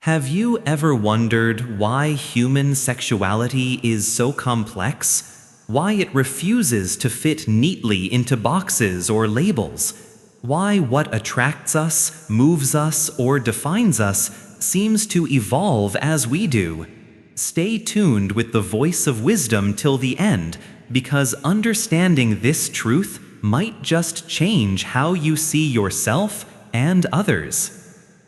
Have you ever wondered why human sexuality is so complex? Why it refuses to fit neatly into boxes or labels? Why what attracts us, moves us, or defines us seems to evolve as we do? Stay tuned with the voice of wisdom till the end, because understanding this truth might just change how you see yourself and others.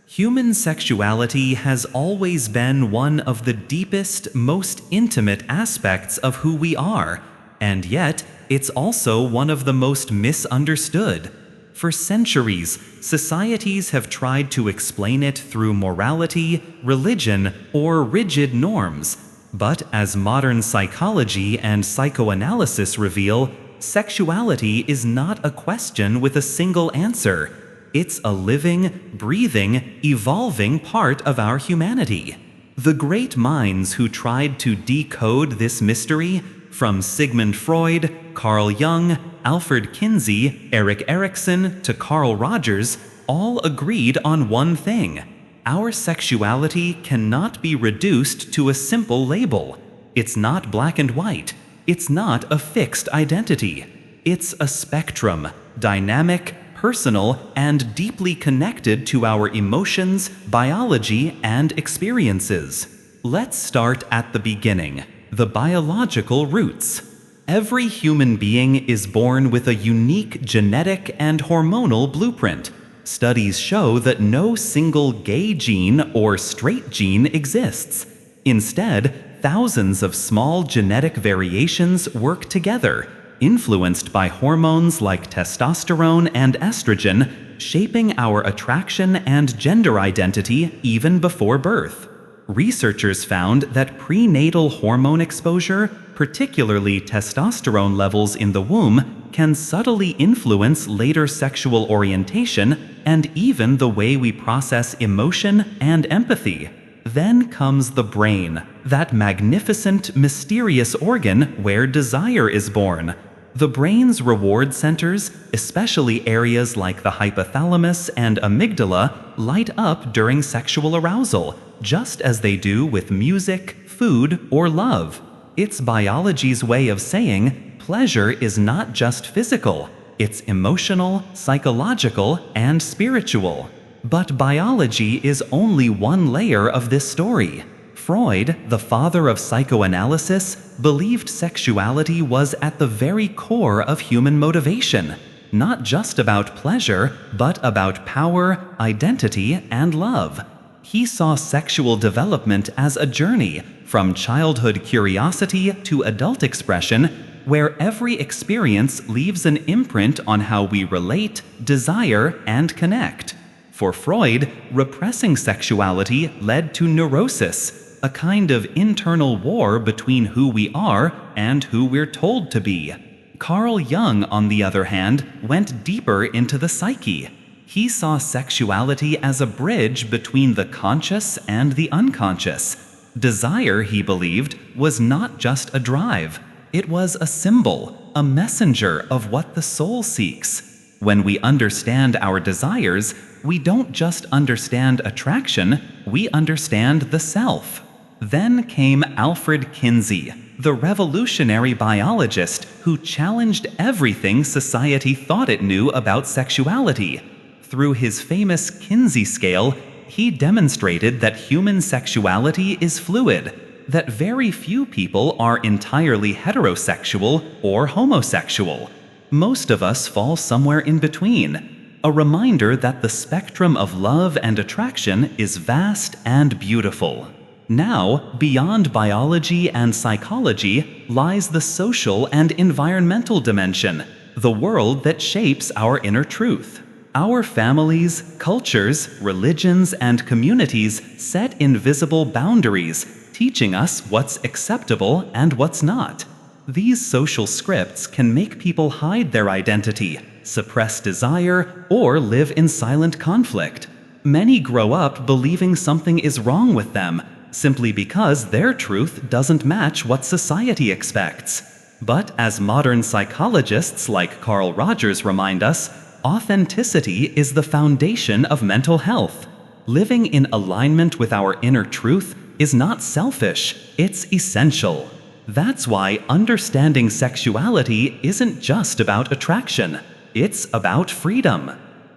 Human sexuality has always been one of the deepest, most intimate aspects of who we are, and yet it's also one of the most misunderstood. For centuries, societies have tried to explain it through morality, religion, or rigid norms. But as modern psychology and psychoanalysis reveal, sexuality is not a question with a single answer. It's a living, breathing, evolving part of our humanity. The great minds who tried to decode this mystery, from Sigmund Freud, Carl Jung, Alfred Kinsey, Erik Erikson, to Carl Rogers, all agreed on one thing. Our sexuality cannot be reduced to a simple label. It's not black and white. It's not a fixed identity. It's a spectrum, dynamic, personal, and deeply connected to our emotions, biology, and experiences. Let's start at the beginning, the biological roots. Every human being is born with a unique genetic and hormonal blueprint. Studies show that no single gay gene or straight gene exists. Instead, thousands of small genetic variations work together, influenced by hormones like testosterone and estrogen, shaping our attraction and gender identity even before birth. Researchers found that prenatal hormone exposure, particularly testosterone levels in the womb, can subtly influence later sexual orientation and even the way we process emotion and empathy. Then comes the brain, that magnificent, mysterious organ where desire is born. The brain's reward centers, especially areas like the hypothalamus and amygdala, light up during sexual arousal, just as they do with music, food, or love. It's biology's way of saying pleasure is not just physical, it's emotional, psychological, and spiritual. But biology is only one layer of this story. Freud, the father of psychoanalysis, believed sexuality was at the very core of human motivation, not just about pleasure, but about power, identity, and love. He saw sexual development as a journey from childhood curiosity to adult expression, where every experience leaves an imprint on how we relate, desire, and connect. For Freud, repressing sexuality led to neurosis, a kind of internal war between who we are and who we're told to be. Carl Jung, on the other hand, went deeper into the psyche. He saw sexuality as a bridge between the conscious and the unconscious. Desire, he believed, was not just a drive. It was a symbol, a messenger of what the soul seeks. When we understand our desires, we don't just understand attraction, we understand the self. Then came Alfred Kinsey, the revolutionary biologist who challenged everything society thought it knew about sexuality. Through his famous Kinsey scale, he demonstrated that human sexuality is fluid, that very few people are entirely heterosexual or homosexual. Most of us fall somewhere in between. A reminder that the spectrum of love and attraction is vast and beautiful. Now, beyond biology and psychology lies the social and environmental dimension, the world that shapes our inner truth. Our families, cultures, religions, and communities set invisible boundaries, teaching us what's acceptable and what's not. These social scripts can make people hide their identity, suppress desire, or live in silent conflict. Many grow up believing something is wrong with them, simply because their truth doesn't match what society expects. But as modern psychologists like Carl Rogers remind us, authenticity is the foundation of mental health. Living in alignment with our inner truth is not selfish, it's essential. That's why understanding sexuality isn't just about attraction, it's about freedom.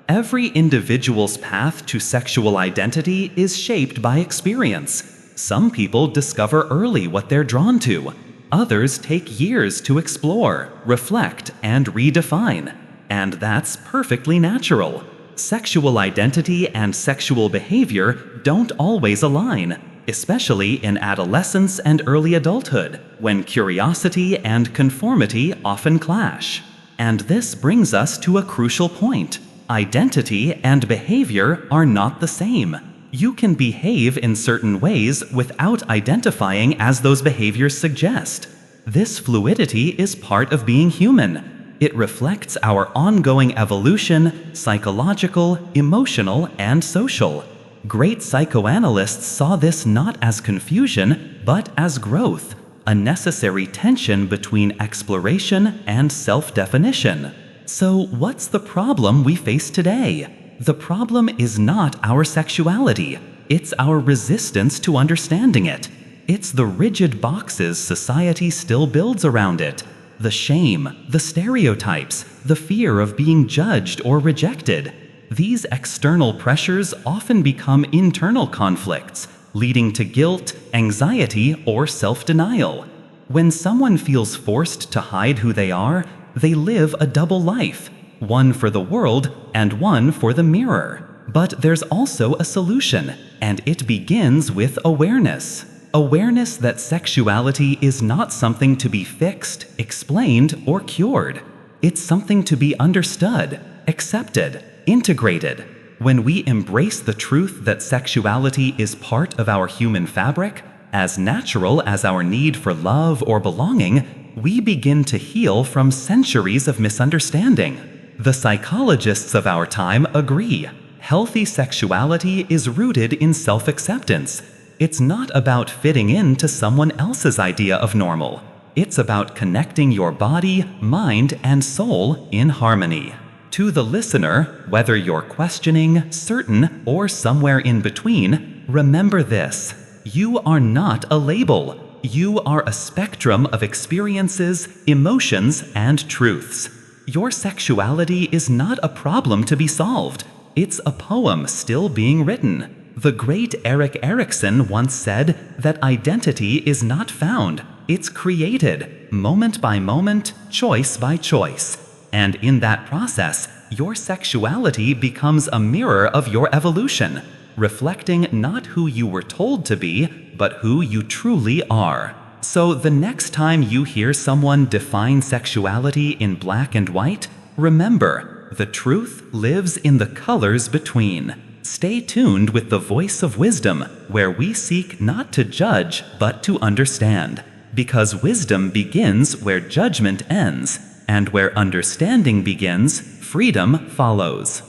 Every individual's path to sexual identity is shaped by experience. Some people discover early what they're drawn to. Others take years to explore, reflect, and redefine. And that's perfectly natural. Sexual identity and sexual behavior don't always align, especially in adolescence and early adulthood, when curiosity and conformity often clash. And this brings us to a crucial point. Identity and behavior are not the same. You can behave in certain ways without identifying as those behaviors suggest. This fluidity is part of being human. It reflects our ongoing evolution, psychological, emotional, and social. Great psychoanalysts saw this not as confusion, but as growth, a necessary tension between exploration and self-definition. So what's the problem we face today? The problem is not our sexuality. It's our resistance to understanding it. It's the rigid boxes society still builds around it. The shame, the stereotypes, the fear of being judged or rejected. These external pressures often become internal conflicts, leading to guilt, anxiety, or self-denial. When someone feels forced to hide who they are, they live a double life, one for the world and one for the mirror. But there's also a solution, and it begins with awareness. Awareness that sexuality is not something to be fixed, explained, or cured. It's something to be understood, accepted, integrated. When we embrace the truth that sexuality is part of our human fabric, as natural as our need for love or belonging, we begin to heal from centuries of misunderstanding. The psychologists of our time agree. Healthy sexuality is rooted in self-acceptance. It's not about fitting into someone else's idea of normal. It's about connecting your body, mind, and soul in harmony. To the listener, whether you're questioning, certain, or somewhere in between, remember this. You are not a label. You are a spectrum of experiences, emotions, and truths. Your sexuality is not a problem to be solved. It's a poem still being written. The great Erik Erikson once said that identity is not found, it's created, moment by moment, choice by choice. And in that process, your sexuality becomes a mirror of your evolution, reflecting not who you were told to be, but who you truly are. So the next time you hear someone define sexuality in black and white, remember, the truth lives in the colors between. Stay tuned with the voice of wisdom, where we seek not to judge, but to understand. Because wisdom begins where judgment ends, and where understanding begins, freedom follows.